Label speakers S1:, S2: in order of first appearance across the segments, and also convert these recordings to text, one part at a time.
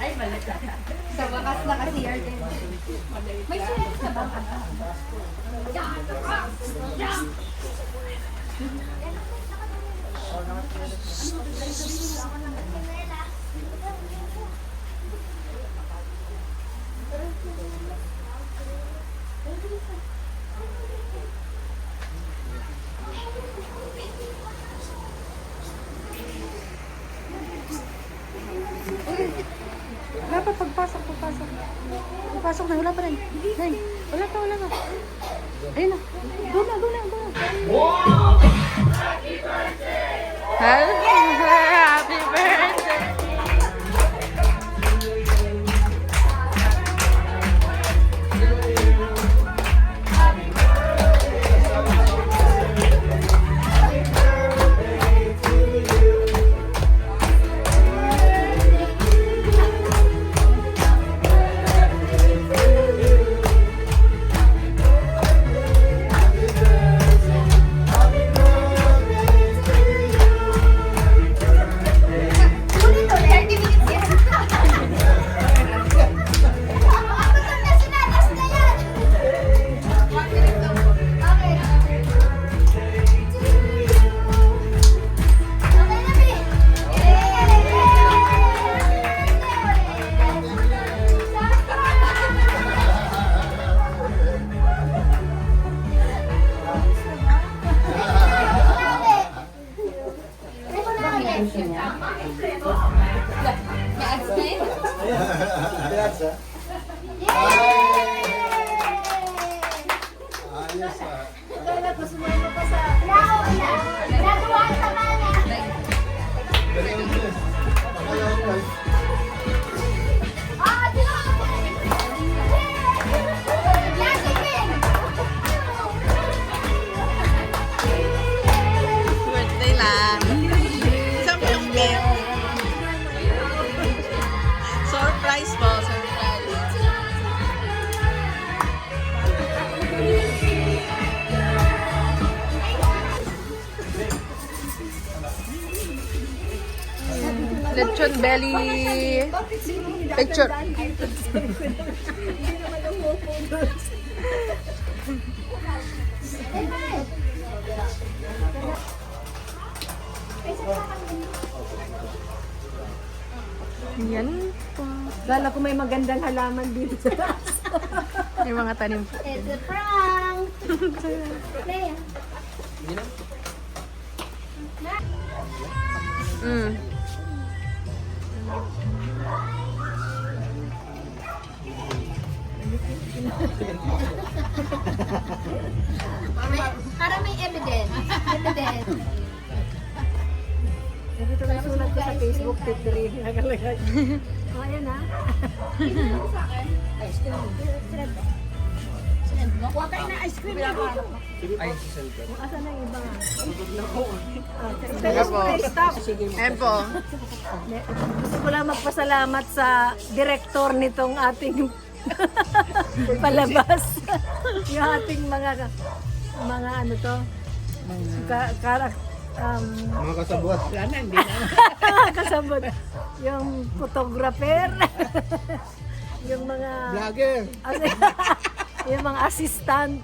S1: Ay, mali. Sa wakas na kasi Arden. May sinelas na ba?
S2: Wala pa, pagpasok. Pagpasok na, wala pa rin. Nay, wala pa. Ayun na. Doon na. Wow! Happy birthday! Happy birthday! Birthday lang. Isang po yung cake. Surprise po, surprise. Lechon belly picture. Yan po.
S3: Kala ko may magandang halaman dito sa taas.
S2: May mga tanim po.
S1: It's a prank! Leia. Para may evidence.
S3: Dito na sulat ko sa Facebook, Titri. Nakalagay. O, ayan ha. Huwag kayo na ice cream dito. Asan na yung iba nga?
S2: Ayan po.
S3: Stop.
S2: Ayan po.
S3: Gusto ko lang magpasalamat sa direktor nitong ating palabas. Yung ating mga ano to,
S4: Mga kasabot.
S3: kasabot. Yung photographer. Yung mga
S4: Vlogger.
S3: yung mga assistant.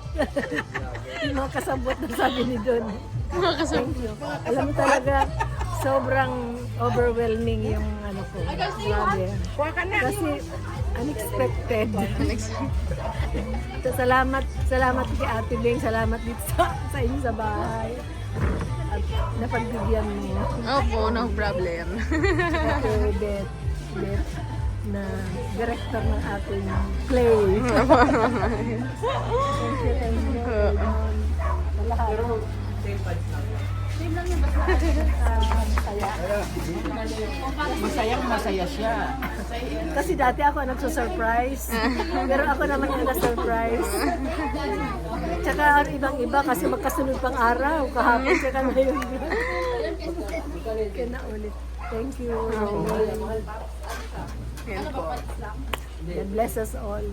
S3: Yung mga kasabot na sabi ni Don. Thank you. Alam mo talaga, sobrang overwhelming yung ano ko. Grabe. Kasi unexpected. So, salamat kay Ate Beng, salamat dito sa inyo sa bahay. At napagbigyan mo.
S2: Opo, no problem.
S3: Kay Beth na director ng ating play. Thank you. Same lang yun. Masaya.
S4: Masayang masaya siya.
S3: Kasi dati ako ang nagsusurprise. Pero ako naman yung na-surprise. Tsaka ang ibang-iba kasi magkasunod pang araw. Kahapon tsaka ngayon. Kaya na ulit. Thank you.
S2: Yan po.
S3: God bless us all.